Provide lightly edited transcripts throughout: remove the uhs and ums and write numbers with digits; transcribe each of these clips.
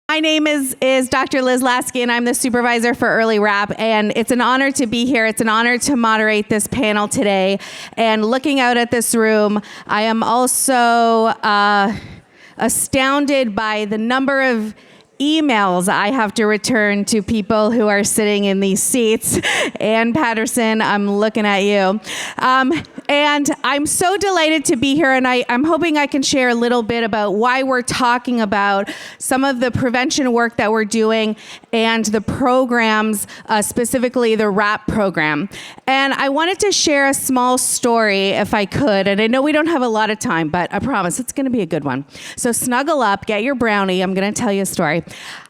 My name is Dr. Liz Lasky, and I'm the supervisor for Early RAPP, and it's an honor to be here. It's an honor to moderate this panel today. And looking out at this room, I am also astounded by the number of emails I have to return to people who are sitting in these seats. Ann Patterson, I'm looking at you. And I'm so delighted to be here, and I'm hoping I can share a little bit about why we're talking about some of the prevention work that we're doing and the programs, specifically the RAPP program. And I wanted to share a small story, if I could, and I know we don't have a lot of time, but I promise it's gonna be a good one. So snuggle up, get your brownie, I'm gonna tell you a story.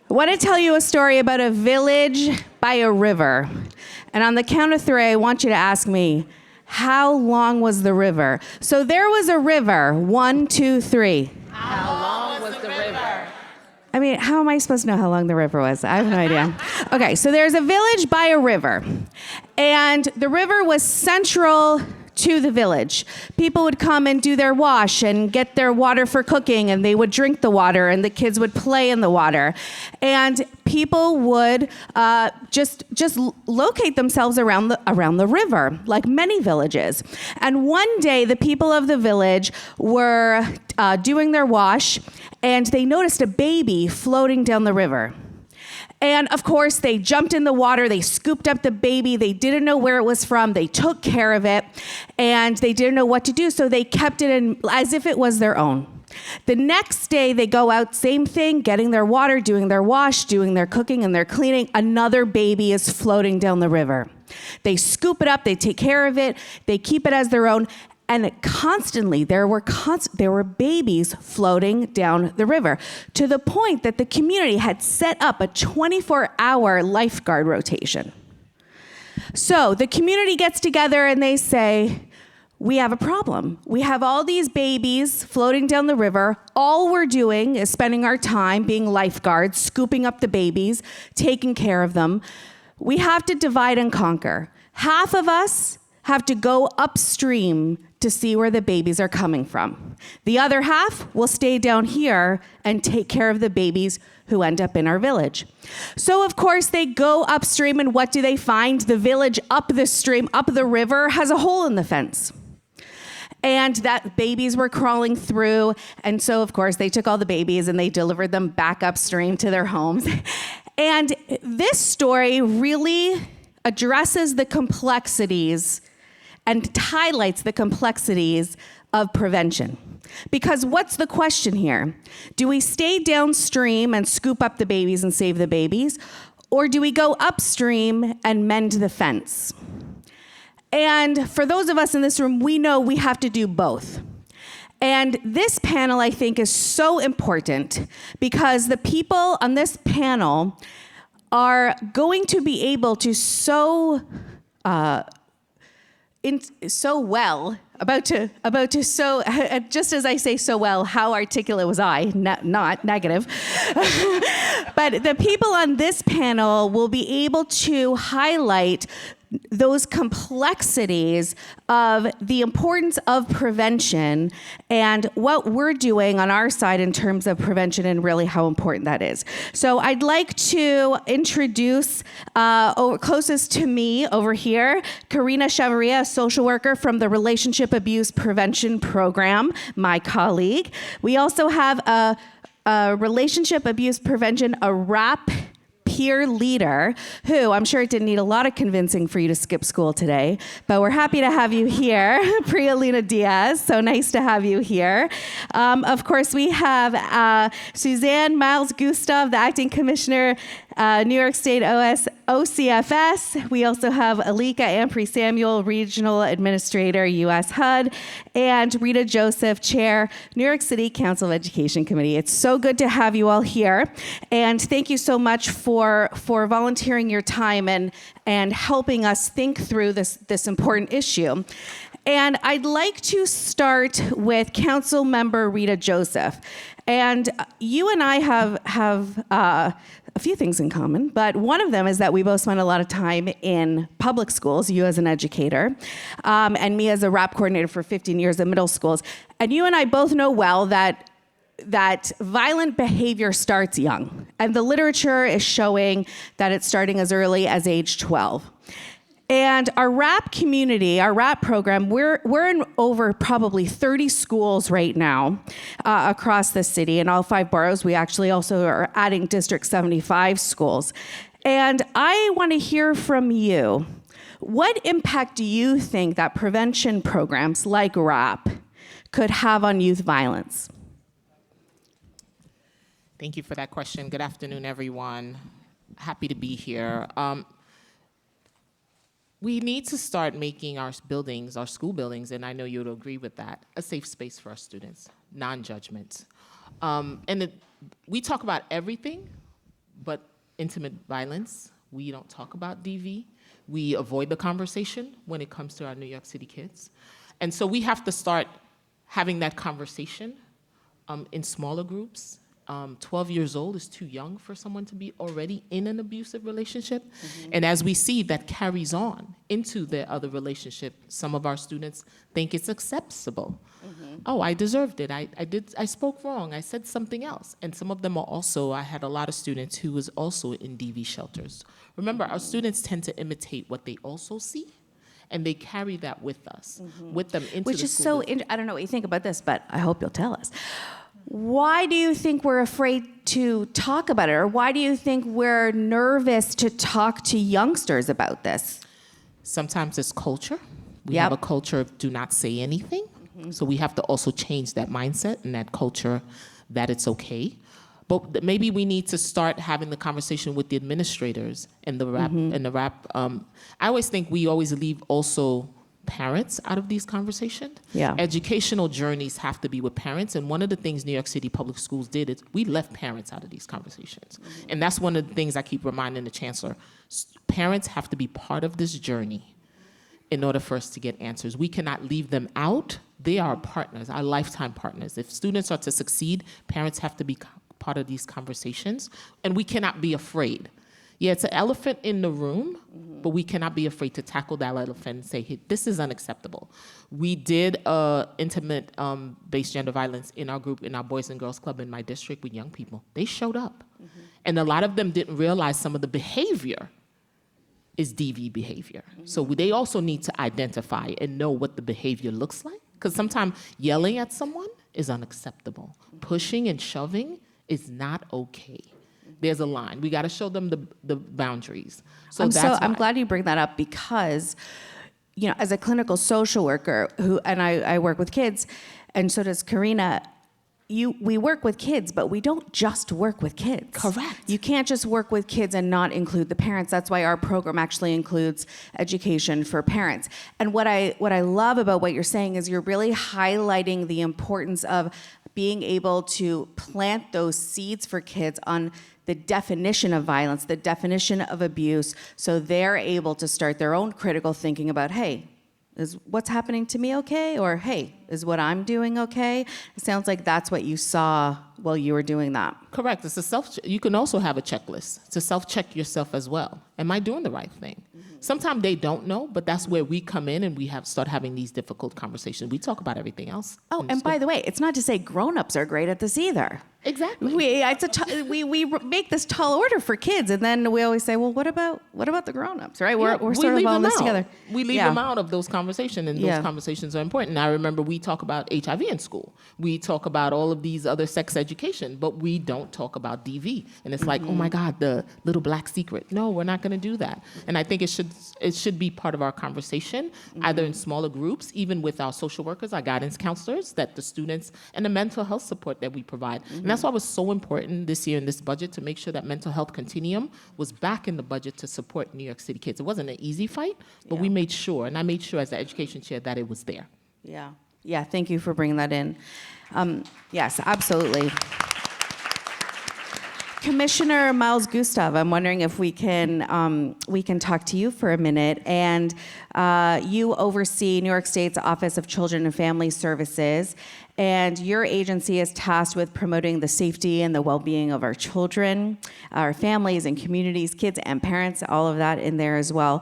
I want to tell you a story about a village by a river. And on the count of three, I want you to ask me, how long was the river? So there was a river. 1, 2, 3. How long was the river? I mean, how am I supposed to know how long the river was? I have no idea. Okay, so there's a village by a river. And the river was central to the village. People would come and do their wash and get their water for cooking, and they would drink the water, and the kids would play in the water. And people would just locate themselves around the river, like many villages. And one day, the people of the village were doing their wash, and they noticed a baby floating down the river. And of course, they jumped in the water, they scooped up the baby, they didn't know where it was from, they took care of it, and they didn't know what to do, so they kept it in as if it was their own. The next day, they go out, same thing, getting their water, doing their wash, doing their cooking and their cleaning. Another baby is floating down the river. They scoop it up, they take care of it, they keep it as their own, and constantly, there were babies floating down the river, to the point that the community had set up a 24-hour lifeguard rotation. So the community gets together and they say, we have a problem. We have all these babies floating down the river. All we're doing is spending our time being lifeguards, scooping up the babies, taking care of them. We have to divide and conquer. Half of us have to go upstream to see where the babies are coming from. The other half will stay down here and take care of the babies who end up in our village. So of course they go upstream, and what do they find? The village up the stream, up the river, has a hole in the fence. And that babies were crawling through, and so of course they took all the babies and they delivered them back upstream to their homes. And this story really addresses the complexities and highlights the complexities of prevention. Because what's the question here? Do we stay downstream and scoop up the babies and save the babies? Or do we go upstream and mend the fence? And for those of us in this room, we know we have to do both. And this panel, I think, is so important because the people on this panel are going to be able to so just as I say so well, how articulate was I? Not negative. But the people on this panel will be able to highlight those complexities of the importance of prevention and what we're doing on our side in terms of prevention and really how important that is. So I'd like to introduce closest to me over here, Karina Chavaria, a social worker from the Relationship Abuse Prevention Program, my colleague. We also have a Relationship Abuse Prevention, a RAPP peer leader, who I'm sure it didn't need a lot of convincing for you to skip school today, but we're happy to have you here. Prialina Diaz, so nice to have you here. Of course, we have Suzanne Miles Gustav, the acting commissioner, New York State OCFS. We also have Alika Ampry-Samuel, regional administrator, US HUD, and Rita Joseph, chair, New York City Council of Education Committee. It's so good to have you all here, and thank you so much for volunteering your time and helping us think through this important issue. And I'd like to start with Council Member Rita Joseph. And you and I have a few things in common, but one of them is that we both spent a lot of time in public schools, you as an educator, and me as a RAPP coordinator for 15 years in middle schools. And you and I both know well that that violent behavior starts young, and the literature is showing that it's starting as early as age 12. And our RAPP community, our RAPP program, we're in over probably 30 schools right now across the city in all 5 boroughs. We actually also are adding District 75 schools. And I want to hear from you. What impact do you think that prevention programs like RAPP could have on youth violence? Thank you for that question. Good afternoon, everyone. Happy to be here. We need to start making our buildings, our school buildings, and I know you'll agree with that, a safe space for our students, non-judgment. We talk about everything, but intimate violence, we don't talk about DV. We avoid the conversation when it comes to our New York City kids. And so we have to start having that conversation in smaller groups. 12 years old is too young for someone to be already in an abusive relationship. Mm-hmm. And as we see, that carries on into their other relationship. Some of our students think it's acceptable. Mm-hmm. Oh, I deserved it. I spoke wrong. I said something else. And some of them are also, I had a lot of students who was also in DV shelters. Remember, our students tend to imitate what they also see. And they carry that with us, with them into Which the is school. I don't know what you think about this, but I hope you'll tell us. Why do you think we're afraid to talk about it? Or why do you think we're nervous to talk to youngsters about this? Sometimes it's culture. We have a culture of do not say anything. Mm-hmm. So we have to also change that mindset and that culture that it's okay. But maybe we need to start having the conversation with the administrators and the RAPP. I always think we always leave also parents out of these conversations. Yeah. Educational journeys have to be with parents. And one of the things New York City Public Schools did is we left parents out of these conversations. Mm-hmm. And that's one of the things I keep reminding the chancellor. Parents have to be part of this journey in order for us to get answers. We cannot leave them out. They are our partners, our lifetime partners. If students are to succeed, parents have to be part of these conversations. And we cannot be afraid. Yeah, it's an elephant in the room, but we cannot be afraid to tackle that elephant and say, hey, this is unacceptable. We did intimate-based gender violence in our group, in our Boys and Girls Club in my district with young people. They showed up. Mm-hmm. And a lot of them didn't realize some of the behavior is DV behavior. Mm-hmm. So they also need to identify and know what the behavior looks like. Because sometimes yelling at someone is unacceptable. Mm-hmm. Pushing and shoving is not okay. There's a line. We got to show them the boundaries. I'm glad you bring that up because, as a clinical social worker I work with kids, and so does Karina. We work with kids, but we don't just work with kids. Correct. You can't just work with kids and not include the parents. That's why our program actually includes education for parents. And what I love about what you're saying is you're really highlighting the importance of being able to plant those seeds for kids on the definition of violence, the definition of abuse, so they're able to start their own critical thinking about, hey, is what's happening to me okay? Or, hey, is what I'm doing okay? It sounds like that's what you saw while you were doing that. Correct. It's you can also have a checklist to self-check yourself as well. Am I doing the right thing? Mm-hmm. Sometimes they don't know, but that's where we come in and we start having these difficult conversations. We talk about everything else. Oh, and by the way, it's not to say grown-ups are great at this either. Exactly. We make this tall order for kids, and then we always say, well, what about the grown-ups, right? We're sort of all in this together. We leave them out of those conversations, and those conversations are important. I remember we talk about HIV in school. We talk about all of these other sex education, but we don't talk about DV. And it's like, oh my God, the little black secret. No, we're not going to do that. And I think it should be part of our conversation, either in smaller groups, even with our social workers, our guidance counselors, that the students, and the mental health support that we provide. And that's why it was so important this year in this budget to make sure that mental health continuum was back in the budget to support New York City kids. It wasn't an easy fight, but we made sure, and I made sure as the education chair that it was there. Yeah, thank you for bringing that in. Yes, absolutely. Commissioner Miles Gustav, I'm wondering if we can talk to you for a minute. And you oversee New York State's Office of Children and Family Services, and your agency is tasked with promoting the safety and the well-being of our children, our families and communities, kids and parents, all of that in there as well.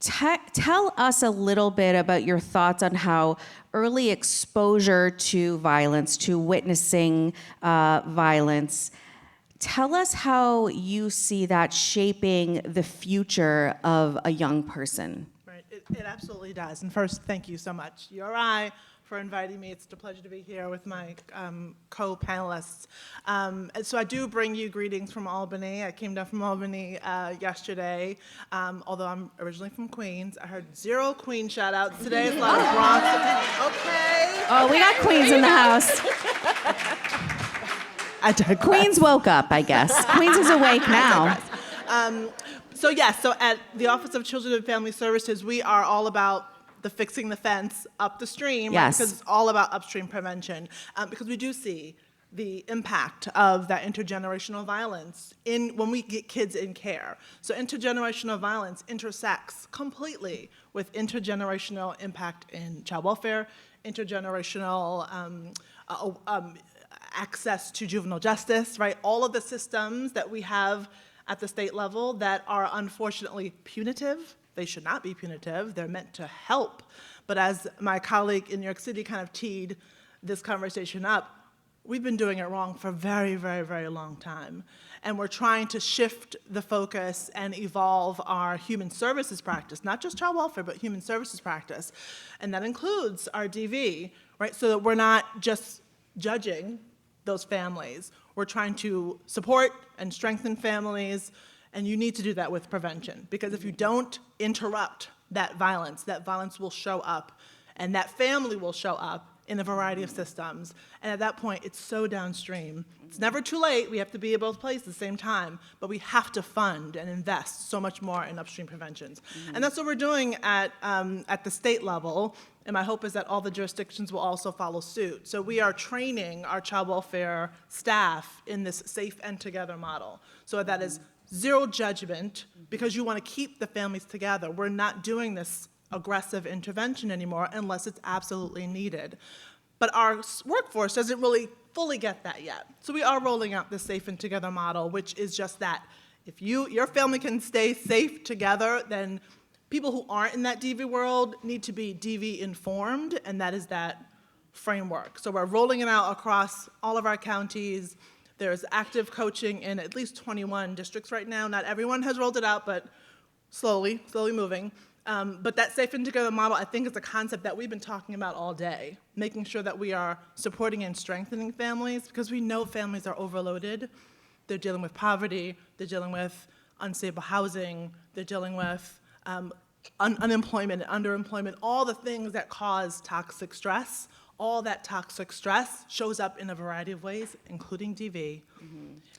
Tell us a little bit about your thoughts on how early exposure to violence, to witnessing violence, tell us how you see that shaping the future of a young person. Right, it absolutely does. And first, thank you so much, URI, for inviting me. It's a pleasure to be here with my co-panelists. And so I do bring you greetings from Albany. I came down from Albany yesterday, although I'm originally from Queens. I heard 0 Queen shout-outs today. It's a lot of Bronx. Okay. Oh, we got Queens in the house. I digress. Queens woke up, I guess. Queens is awake now. So at the Office of Children and Family Services, we are all about the fixing the fence up the stream, Yes. because it's all about upstream prevention, because we do see the impact of that intergenerational violence when we get kids in care. So intergenerational violence intersects completely with intergenerational impact in child welfare, intergenerational access to juvenile justice, right? All of the systems that we have at the state level that are unfortunately punitive. They should not be punitive. They're meant to help. But as my colleague in New York City kind of teed this conversation up, we've been doing it wrong for a very, very, very long time. And we're trying to shift the focus and evolve our human services practice, not just child welfare, but human services practice. And that includes our DV, right? So that we're not just judging those families. We're trying to support and strengthen families, and you need to do that with prevention, because if you don't interrupt that violence will show up, and that family will show up in a variety of systems. And at that point, it's so downstream. It's never too late. We have to be at both places at the same time, but we have to fund and invest so much more in upstream preventions. And that's what we're doing at the state level. And my hope is that all the jurisdictions will also follow suit. So we are training our child welfare staff in this safe and together model. So that is 0 judgment, because you want to keep the families together. We're not doing this aggressive intervention anymore unless it's absolutely needed. But our workforce doesn't really fully get that yet. So we are rolling out this safe and together model, which is just that. If your family can stay safe together, then people who aren't in that DV world need to be DV informed, and that is that framework. So we're rolling it out across all of our counties. There's active coaching in at least 21 districts right now. Not everyone has rolled it out, but slowly moving. But that safe and together model, I think, is a concept that we've been talking about all day, making sure that we are supporting and strengthening families, because we know families are overloaded. They're dealing with poverty, they're dealing with unstable housing, they're dealing with unemployment and underemployment, all the things that cause toxic stress. All that toxic stress shows up in a variety of ways, including DV,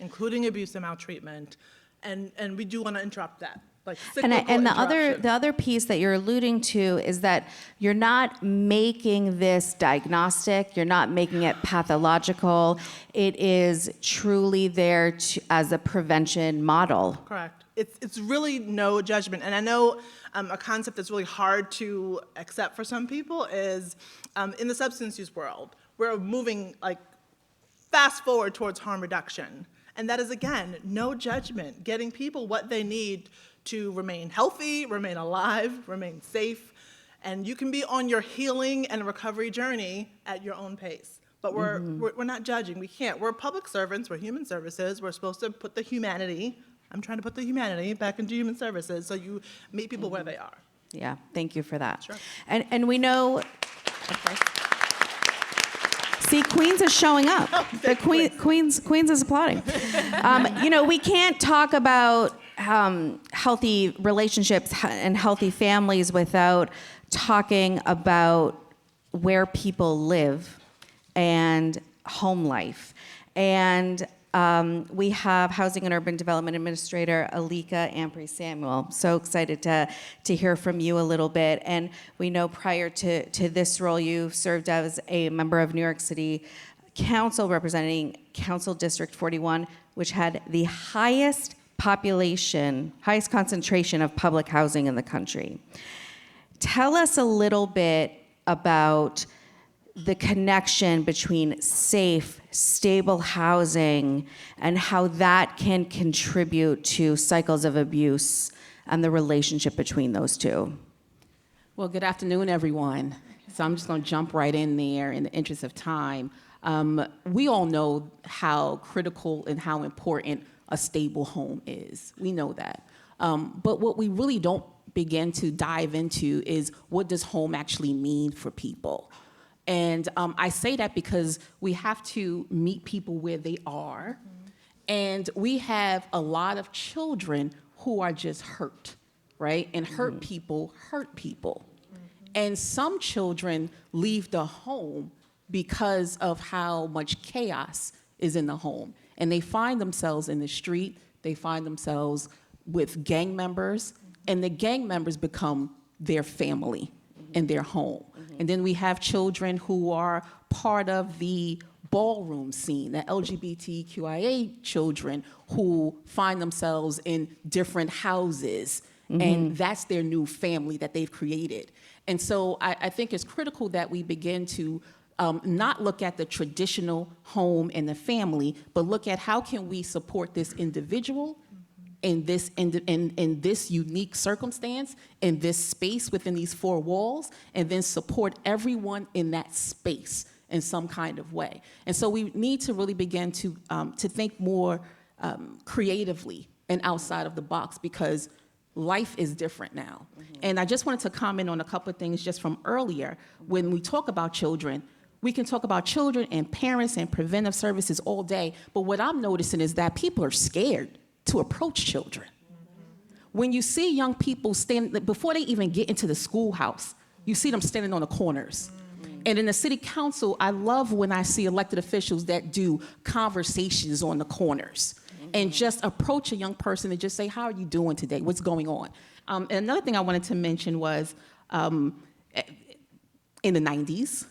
including abuse and maltreatment, and we do want to interrupt that. Like And the other piece that you're alluding to is that you're not making this diagnostic, you're not making it pathological. It is truly there as a prevention model. Correct. It's really no judgment. And I know a concept that's really hard to accept for some people is in the substance use world, we're moving like fast forward towards harm reduction. And that is, again, no judgment, getting people what they need to remain healthy, remain alive, remain safe. And you can be on your healing and recovery journey at your own pace. But we're not judging. We can't. We're public servants. We're human services. We're supposed to put the humanity. I'm trying to put the humanity back into human services, so you meet people where they are. Yeah, thank you for that. Sure. And we know, see, Queens is showing up. The Queens is applauding. We can't talk about healthy relationships and healthy families without talking about where people live and home life. And we have Housing and Urban Development Administrator Alika Ampry-Samuel. So excited to hear from you a little bit. And we know prior to this role, you served as a member of New York City Council representing Council District 41, which had the highest concentration of public housing in the country. Tell us a little bit about the connection between safe, stable housing and how that can contribute to cycles of abuse and the relationship between those two? Well, good afternoon, everyone. So I'm just going to jump right in there in the interest of time. We all know how critical and how important a stable home is. We know that. But what we really don't begin to dive into is what does home actually mean for people? And I say that because we have to meet people where they are. And we have a lot of children who are just hurt, right? And hurt people hurt people. And some children leave the home because of how much chaos is in the home. And they find themselves in the street, they find themselves with gang members, and the gang members become their family and their home. And then we have children who are part of the ballroom scene, the LGBTQIA children who find themselves in different houses, and that's their new family that they've created. And so I think it's critical that we begin to not look at the traditional home and the family, but look at how can we support this individual in this unique circumstance, in this space within these four walls, and then support everyone in that space in some kind of way. And so we need to really begin to think more creatively and outside of the box, because life is different now. And I just wanted to comment on a couple of things just from earlier. When we talk about children, we can talk about children and parents and preventive services all day, but what I'm noticing is that people are scared to approach children. When you see young people stand, before they even get into the schoolhouse, you see them standing on the corners. And in the city council, I love when I see elected officials that do conversations on the corners and just approach a young person and just say, how are you doing today? What's going on? And another thing I wanted to mention was in the 90s,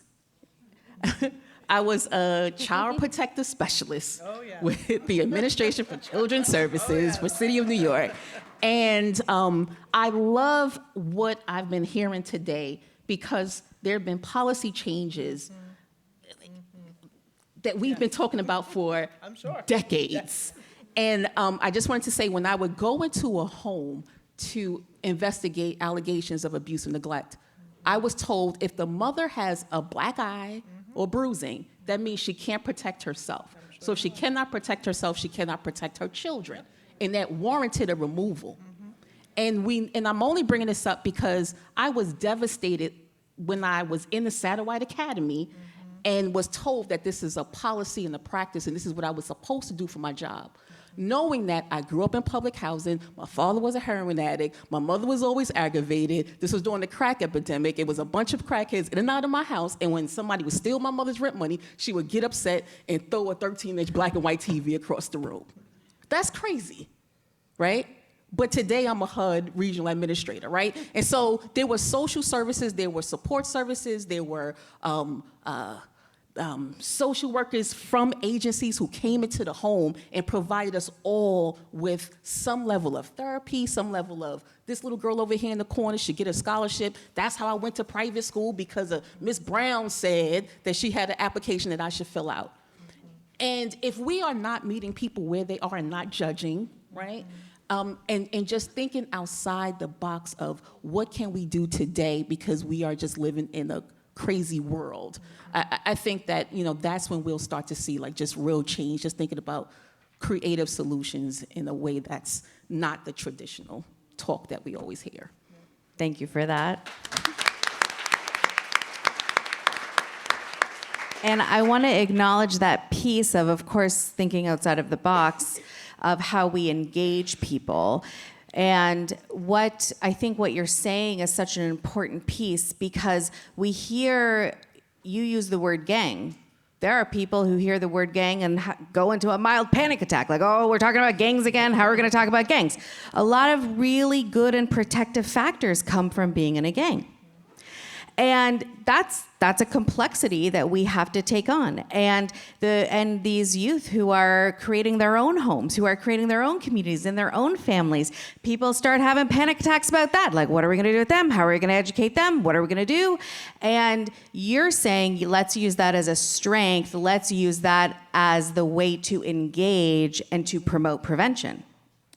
I was a child protective specialist with the Administration for Children's Services for City of New York. And I love what I've been hearing today, because there have been policy changes that we've been talking about for decades. And I just wanted to say, when I would go into a home to investigate allegations of abuse and neglect, I was told if the mother has a black eye or bruising, that means she can't protect herself. So if she cannot protect herself, she cannot protect her children. And that warranted a removal. And I'm only bringing this up because I was devastated when I was in the Satellite Academy and was told that this is a policy and a practice, and this is what I was supposed to do for my job. Knowing that I grew up in public housing, my father was a heroin addict, my mother was always aggravated, this was during the crack epidemic, it was a bunch of crackheads in and out of my house, and when somebody would steal my mother's rent money, she would get upset and throw a 13-inch black and white TV across the room. That's crazy, right? But today I'm a HUD regional administrator, right? And so there were social services, there were support services, there were social workers from agencies who came into the home and provided us all with some level of therapy, some level of, this little girl over here in the corner should get a scholarship. That's how I went to private school, because Miss Brown said that she had an application that I should fill out. And if we are not meeting people where they are and not judging, right? And just thinking outside the box of what can we do today, because we are just living in a crazy world. I think that, that's when we'll start to see like just real change, just thinking about creative solutions in a way that's not the traditional talk that we always hear. Thank you for that. And I want to acknowledge that piece of course, thinking outside of the box of how we engage people. And I think what you're saying is such an important piece, because we hear you use the word gang. There are people who hear the word gang and go into a mild panic attack, like, oh, we're talking about gangs again? How are we going to talk about gangs? A lot of really good and protective factors come from being in a gang. And that's a complexity that we have to take on. And these youth who are creating their own homes, who are creating their own communities and their own families, people start having panic attacks about that. Like, what are we going to do with them? How are we going to educate them? What are we going to do? And you're saying, let's use that as a strength. Let's use that as the way to engage and to promote prevention.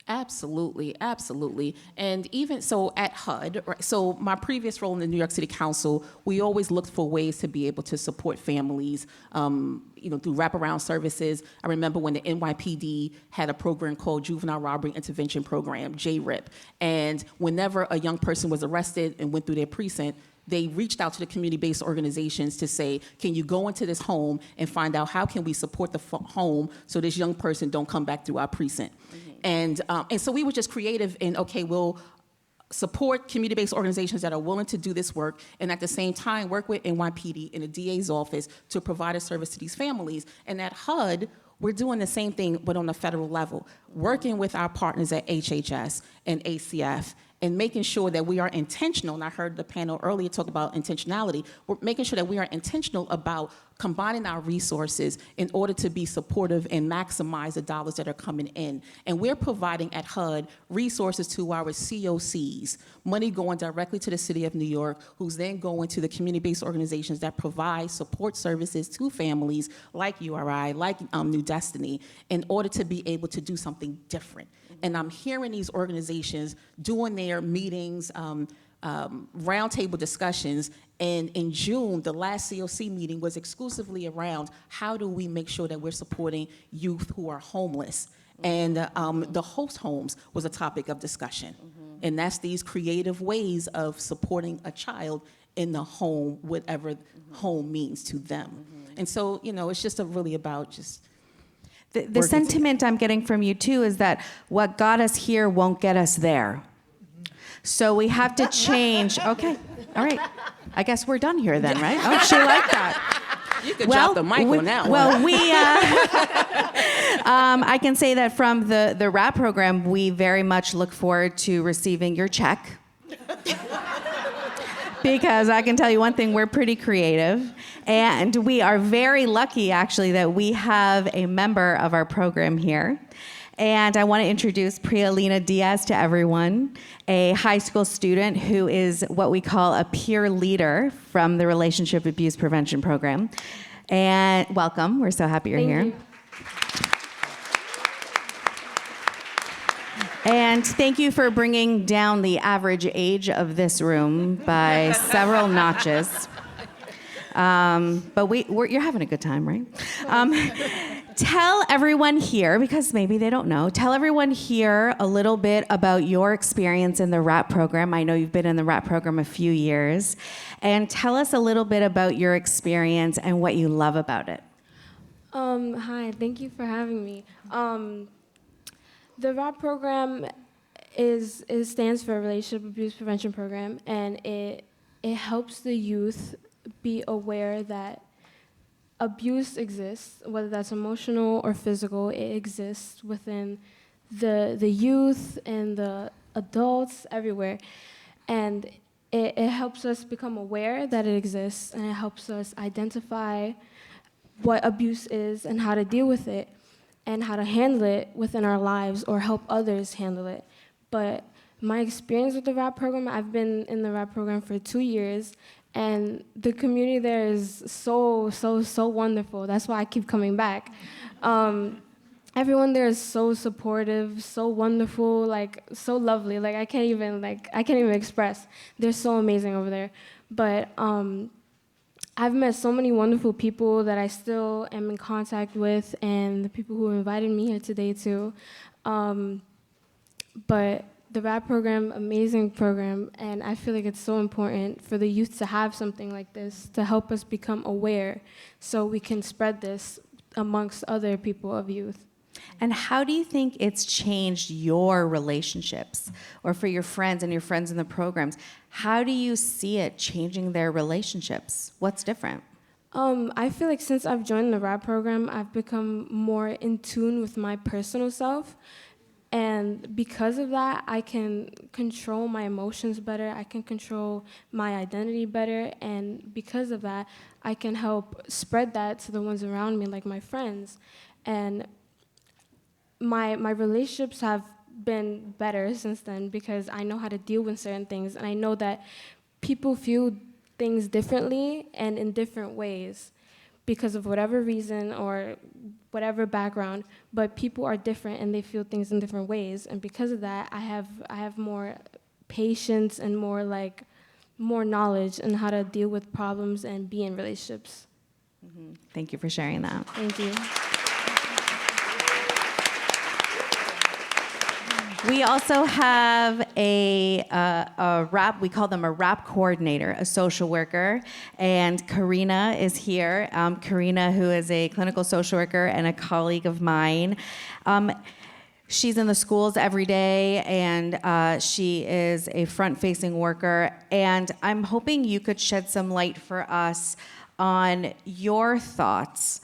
Absolutely, absolutely. And even so at HUD, right, so my previous role in the New York City Council, we always looked for ways to be able to support families, through wraparound services. I remember when the NYPD had a program called Juvenile Robbery Intervention Program, JRIP. And whenever a young person was arrested and went through their precinct, they reached out to the community-based organizations to say, can you go into this home and find out how can we support the home so this young person don't come back through our precinct? And so we were just creative in, okay, we'll support community-based organizations that are willing to do this work, and at the same time work with NYPD and the DA's office to provide a service to these families. And at HUD, we're doing the same thing, but on a federal level, working with our partners at HHS and ACF, and making sure that we are intentional, and I heard the panel earlier talk about intentionality, we're making sure that we are intentional about combining our resources in order to be supportive and maximize the dollars that are coming in. And we're providing at HUD resources to our COCs, money going directly to the City of New York, who's then going to the community-based organizations that provide support services to families like URI, like New Destiny, in order to be able to do something different. And I'm hearing these organizations doing their meetings, roundtable discussions, and in June, the last COC meeting was exclusively around how do we make sure that we're supporting youth who are homeless. And the host homes was a topic of discussion. And that's these creative ways of supporting a child in the home, whatever home means to them. And so, it's just really about just The sentiment I'm getting from you, too, is that what got us here won't get us there. So we have to change. Okay, all right. I guess we're done here then, right? Oh, she liked that. You could drop the mic on that one. Well, I can say that from the RAPP program, we very much look forward to receiving your check. Because I can tell you one thing, we're pretty creative. And we are very lucky, actually, that we have a member of our program here. And I want to introduce Prialina Diaz to everyone, a high school student who is what we call a peer leader from the Relationship Abuse Prevention Program. And welcome. We're so happy you're here. You. And thank you for bringing down the average age of this room by several notches. But you're having a good time, right? Tell everyone here, because maybe they don't know, tell everyone here a little bit about your experience in the RAPP program. I know you've been in the RAPP program a few years. And tell us a little bit about your experience and what you love about it. Hi, thank you for having me. The RAPP program stands for Relationship Abuse Prevention Program, and it helps the youth be aware that abuse exists, whether that's emotional or physical. It exists within the youth and the adults everywhere, and it helps us become aware that it exists, and it helps us identify what abuse is and how to deal with it and how to handle it within our lives or help others handle it. But my experience with the RAPP program, I've been in the RAPP program for 2 years, and the community there is so wonderful. That's why I keep coming back. Everyone there is so supportive, so wonderful, so lovely. I can't even express. They're so amazing over there. But I've met so many wonderful people that I still am in contact with, and the people who invited me here today too. But the RAPP program, amazing program, and I feel like it's so important for the youth to have something like this to help us become aware so we can spread this amongst other people of youth. And how do you think it's changed your relationships, or for your friends and your friends in the programs? How do you see it changing their relationships? What's different? I feel like since I've joined the RAPP program, I've become more in tune with my personal self. And because of that, I can control my emotions better. I can control my identity better. And because of that, I can help spread that to the ones around me, like my friends. And my relationships have been better since then because I know how to deal with certain things. And I know that people feel things differently and in different ways. because of whatever reason or whatever background, but people are different and they feel things in different ways. And because of that, I have more patience and more knowledge on how to deal with problems and be in relationships. Thank you for sharing that. Thank you. We also have a RAPP, we call them a RAPP coordinator, a social worker, and Karina is here. Karina, who is a clinical social worker and a colleague of mine. She's in the schools every day, and she is a front-facing worker, and I'm hoping you could shed some light for us on your thoughts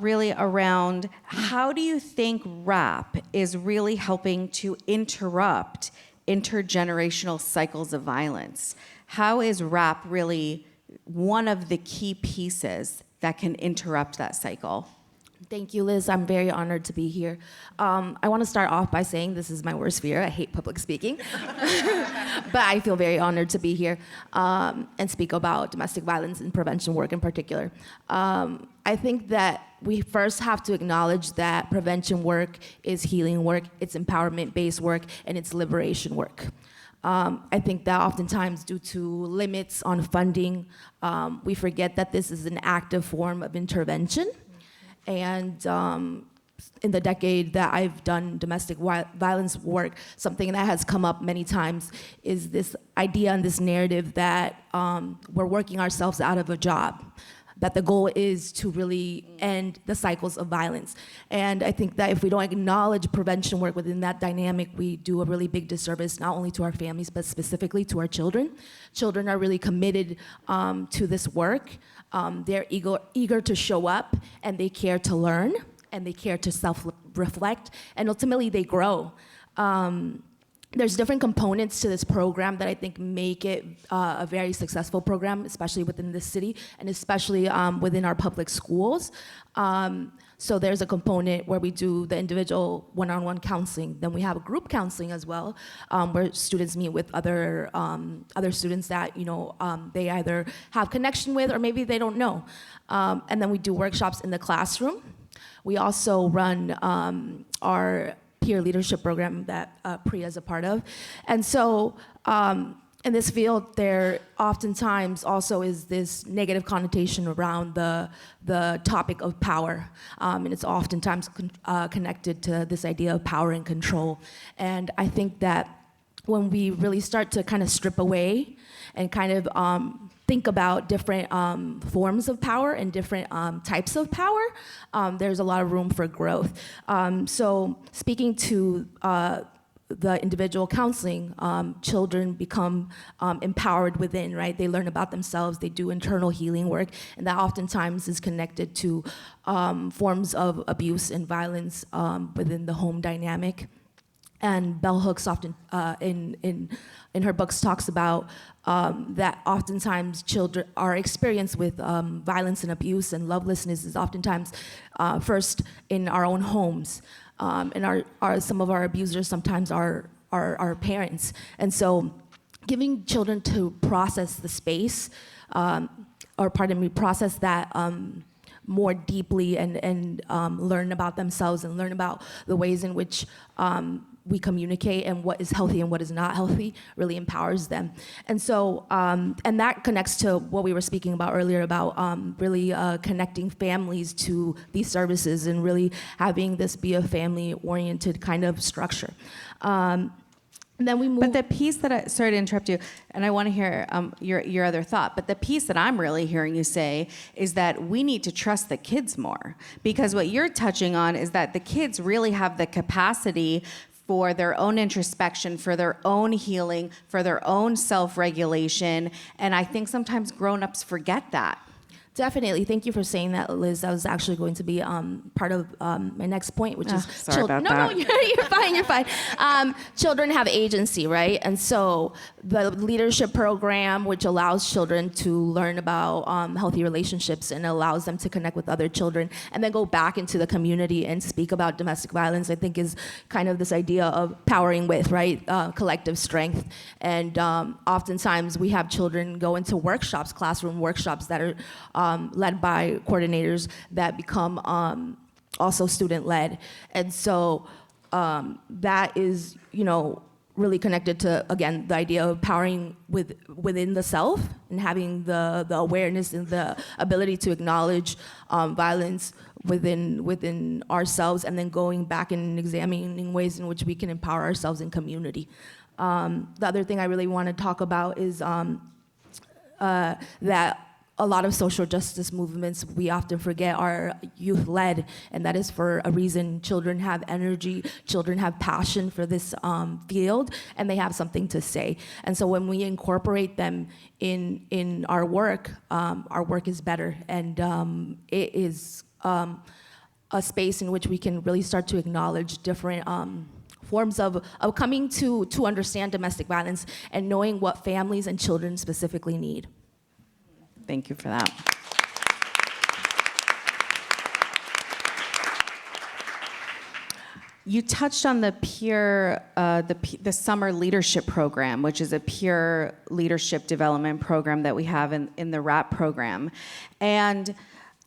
really around how do you think RAPP is really helping to interrupt intergenerational cycles of violence? How is RAPP really one of the key pieces that can interrupt that cycle? Thank you, Liz. I'm very honored to be here. I want to start off by saying this is my worst fear. I hate public speaking. But I feel very honored to be here and speak about domestic violence and prevention work in particular. I think that we first have to acknowledge that prevention work is healing work, it's empowerment-based work, and it's liberation work. I think that oftentimes due to limits on funding, we forget that this is an active form of intervention. And in the decade that I've done domestic violence work, something that has come up many times is this idea and this narrative that we're working ourselves out of a job, that the goal is to really end the cycles of violence. And I think that if we don't acknowledge prevention work within that dynamic, we do a really big disservice, not only to our families, but specifically to our children. Children are really committed to this work. They're eager to show up, and they care to learn, and they care to self-reflect, and ultimately they grow. There's different components to this program that I think make it a very successful program, especially within this city, and especially within our public schools. So there's a component where we do the individual one-on-one counseling. Then we have a group counseling as well, where students meet with other students that they either have connection with or maybe they don't know. And then we do workshops in the classroom. We also run our peer leadership program that Priya is a part of. And so in this field, there oftentimes also is this negative connotation around the topic of power. And it's oftentimes connected to this idea of power and control. And I think that when we really start to kind of strip away and kind of think about different forms of power and different types of power, there's a lot of room for growth. So speaking to the individual counseling, children become empowered within, right? They learn about themselves, they do internal healing work, and that oftentimes is connected to forms of abuse and violence within the home dynamic. And Bell Hooks often, in her books, talks about that oftentimes children are experienced with violence and abuse and lovelessness is oftentimes first in our own homes. And some of our abusers sometimes are our parents. And so giving children to process the space, process that more deeply and learn about themselves and learn about the ways in which we communicate and what is healthy and what is not healthy really empowers them. And so, and that connects to what we were speaking about earlier about really connecting families to these services and really having this be a family-oriented kind of structure. And then we move. But the piece that sorry to interrupt you, and I want to hear your other thought, but the piece that I'm really hearing you say is that we need to trust the kids more, because what you're touching on is that the kids really have the capacity for their own introspection, for their own healing, for their own self-regulation, and I think sometimes grown-ups forget that. Definitely. Thank you for saying that, Liz. That was actually going to be part of my next point, which is sorry about that. No, you're fine. Children have agency, right? And so the leadership program, which allows children to learn about healthy relationships and allows them to connect with other children and then go back into the community and speak about domestic violence, I think is kind of this idea of powering with, right? Collective strength. And oftentimes we have children go into workshops, classroom workshops that are led by coordinators that become also student-led. And so that is, really connected to, again, the idea of powering within the self and having the awareness and the ability to acknowledge violence within ourselves, and then going back and examining ways in which we can empower ourselves in community. The other thing I really want to talk about is that a lot of social justice movements, we often forget, are youth-led, and that is for a reason. Children have energy, children have passion for this field, and they have something to say. And so when we incorporate them in our work is better, and it is a space in which we can really start to acknowledge different forms of coming to understand domestic violence and knowing what families and children specifically need. Thank you for that. You touched on the the summer leadership program, which is a peer leadership development program that we have in the RAPP program. And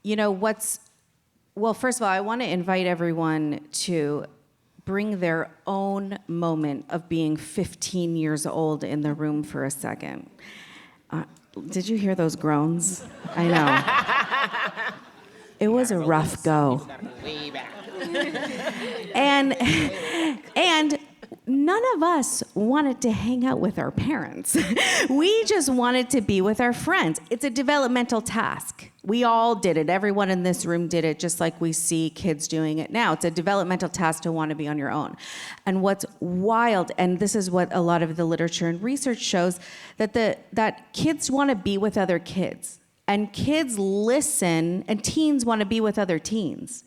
well, first of all, I want to invite everyone to bring their own moment of being 15 years old in the room for a second. Did you hear those groans? I know. It was a rough go. And none of us wanted to hang out with our parents. We just wanted to be with our friends. It's a developmental task. We all did it. Everyone in this room did it, just like we see kids doing it now. It's a developmental task to want to be on your own. And what's wild, and this is what a lot of the literature and research shows, that kids want to be with other kids. And kids listen, and teens want to be with other teens.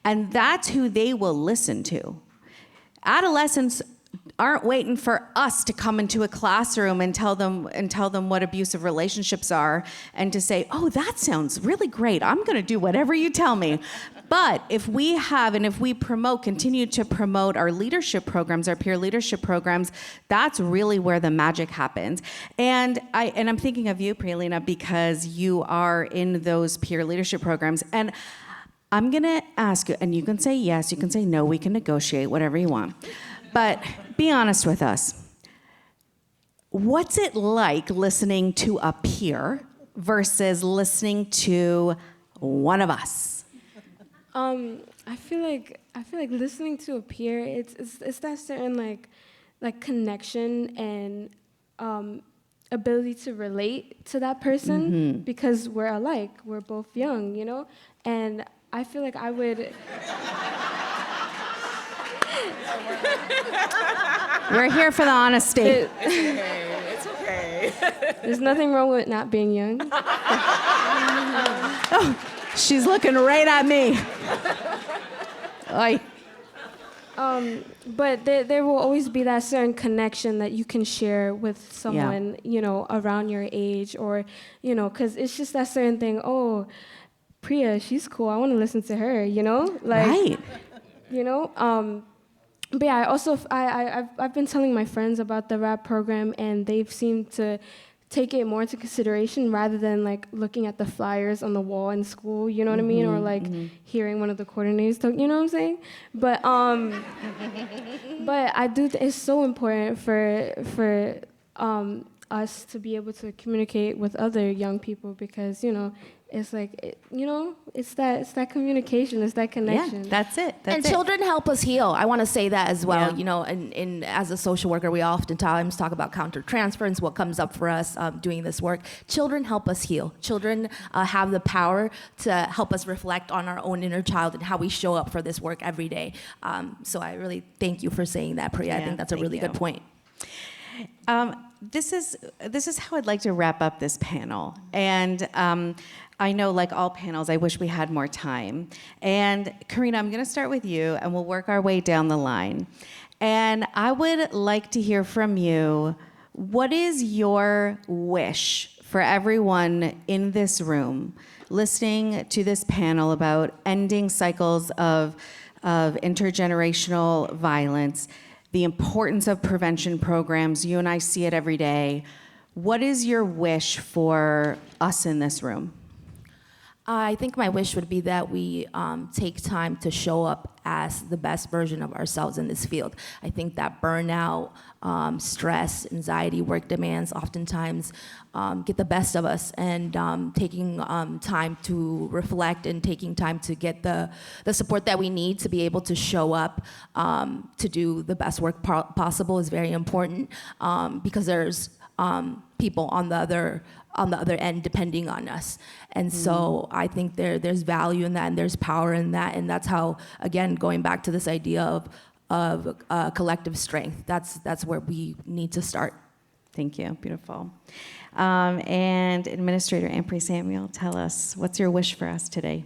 And that's who they will listen to. Adolescents aren't waiting for us to come into a classroom and tell them what abusive relationships are, and to say, oh, that sounds really great. I'm going to do whatever you tell me. But if we continue to promote our leadership programs, our peer leadership programs, that's really where the magic happens. And I'm thinking of you, Priyalina, because you are in those peer leadership programs. And I'm going to ask you, and you can say yes, you can say no, we can negotiate, whatever you want. But be honest with us. What's it like listening to a peer versus listening to one of us? I feel like listening to a peer, it's that certain like connection and ability to relate to that person, because we're alike. We're both young, and I feel like I would. We're here for the honesty. It's okay. There's nothing wrong with not being young. Oh, she's looking right at me. Oy. But there will always be that certain connection that you can share with someone, around your age, or, because it's just that certain thing. Oh, Priya, she's cool. I want to listen to her. Right. But yeah, I've been telling my friends about the RAPP program, and they've seemed to take it more into consideration rather than looking at the flyers on the wall in school, you know what I mean, or hearing one of the coordinators talk, you know what I'm saying? But but I do. It's so important for us to be able to communicate with other young people, because it's it's that communication, it's that connection. Yeah, that's it. Children help us heal. I want to say that as well. Yeah. And as a social worker, we oftentimes talk about countertransference, what comes up for us doing this work. Children help us heal. Children have the power to help us reflect on our own inner child and how we show up for this work every day. So I really thank you for saying that, Priya. I think that's a really good point. This is how I'd like to wrap up this panel. And I know, like all panels, I wish we had more time. And Karina, I'm going to start with you, and we'll work our way down the line. And I would like to hear from you, what is your wish for everyone in this room listening to this panel about ending cycles of intergenerational violence, the importance of prevention programs? You and I see it every day. What is your wish for us in this room? I think my wish would be that we take time to show up as the best version of ourselves in this field. I think that burnout, stress, anxiety, work demands oftentimes get the best of us, and taking time to reflect and taking time to get the support that we need to be able to show up to do the best work possible is very important, because there's people on the other end depending on us. And so I think there's value in that, and there's power in that, and that's how, again, going back to this idea of collective strength, that's where we need to start. Thank you. Beautiful. And Administrator Ampry Samuel, tell us, what's your wish for us today?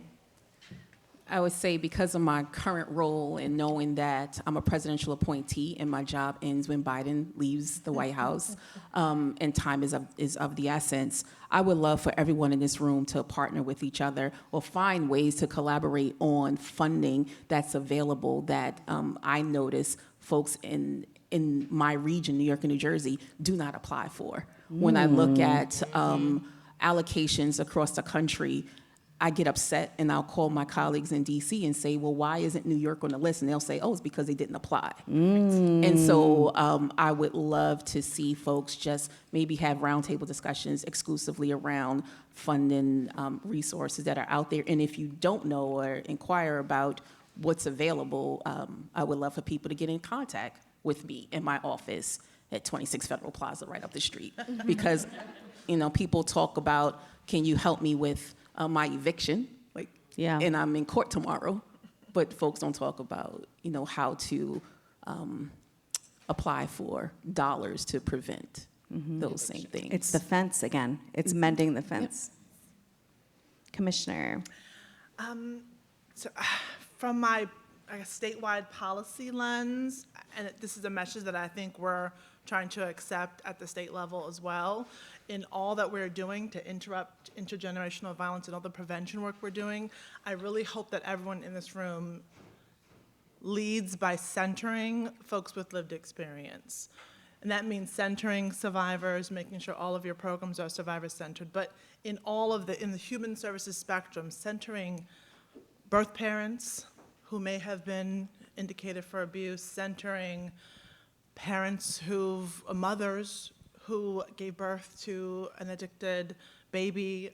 I would say, because of my current role and knowing that I'm a presidential appointee and my job ends when Biden leaves the White House, and time is of the essence, I would love for everyone in this room to partner with each other or find ways to collaborate on funding that's available that I notice folks in my region, New York and New Jersey, do not apply for. When I look at allocations across the country, I get upset, and I'll call my colleagues in DC and say, well, why isn't New York on the list? And they'll say, oh, it's because they didn't apply. And so I would love to see folks just maybe have roundtable discussions exclusively around funding resources that are out there. And if you don't know or inquire about what's available, I would love for people to get in contact with me in my office at 26 Federal Plaza right up the street. Because, people talk about, can you help me with my eviction, and I'm in court tomorrow, but folks don't talk about, how to apply for dollars to prevent those same things. It's the fence again. It's mending the fence. Yep. Commissioner. So from my statewide policy lens, and this is a message that I think we're trying to accept at the state level as well, in all that we're doing to interrupt intergenerational violence and all the prevention work we're doing, I really hope that everyone in this room leads by centering folks with lived experience. And that means centering survivors, making sure all of your programs are survivor-centered, but in the human services spectrum, centering birth parents who may have been indicated for abuse, centering mothers who gave birth to an addicted baby,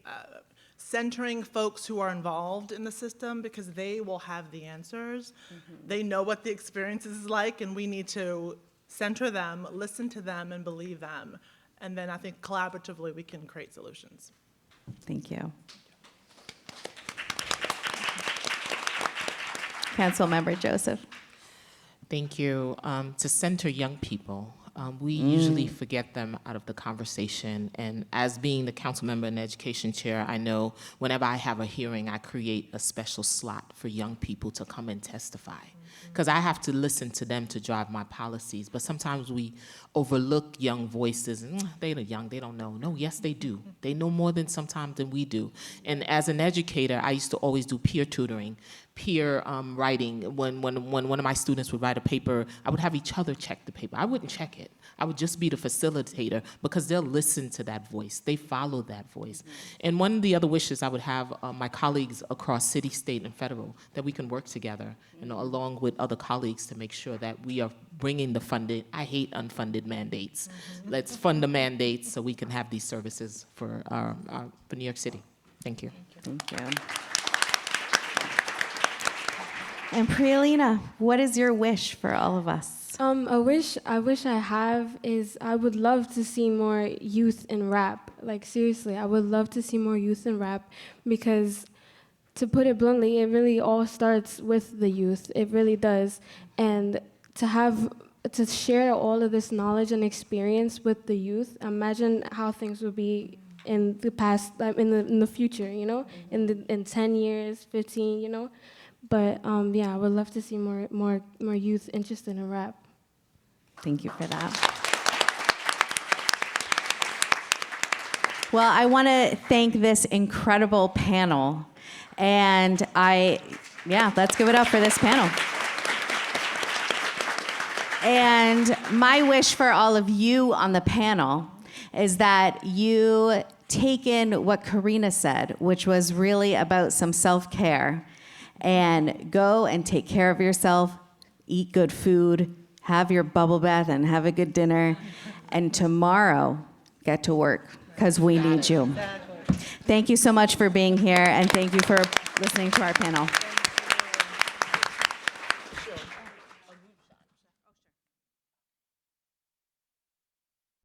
centering folks who are involved in the system, because they will have the answers. They know what the experience is like, and we need to center them, listen to them, and believe them. And then I think collaboratively we can create solutions. Thank you. Councilmember Joseph. Thank you. To center young people, we usually forget them out of the conversation. And as being the council member and education chair, I know whenever I have a hearing, I create a special slot for young people to come and testify. Because I have to listen to them to drive my policies. But sometimes we overlook young voices. And they're young, they don't know. No, yes, they do. They know more sometimes than we do. And as an educator, I used to always do peer tutoring, peer writing. When one of my students would write a paper, I would have each other check the paper. I wouldn't check it. I would just be the facilitator, because they'll listen to that voice. They follow that voice. And one of the other wishes I would have my colleagues across city, state, and federal, that we can work together, along with other colleagues, to make sure that we are bringing the funded. I hate unfunded mandates. Let's fund the mandates so we can have these services for New York City. Thank you. Thank you. And Priyalina, what is your wish for all of us? A wish I have is I would love to see more youth in rap. Like, seriously, I would love to see more youth in rap, because, to put it bluntly, it really all starts with the youth. It really does. And to share all of this knowledge and experience with the youth, imagine how things would be in the past, in the future, in 10 years, 15, But yeah, I would love to see more youth interested in rap. Thank you for that. Well, I want to thank this incredible panel. And let's give it up for this panel. And my wish for all of you on the panel is that you take in what Karina said, which was really about some self-care, and go and take care of yourself, eat good food, have your bubble bath, and have a good dinner, and tomorrow get to work, because we need you. Thank you so much for being here, and thank you for listening to our panel.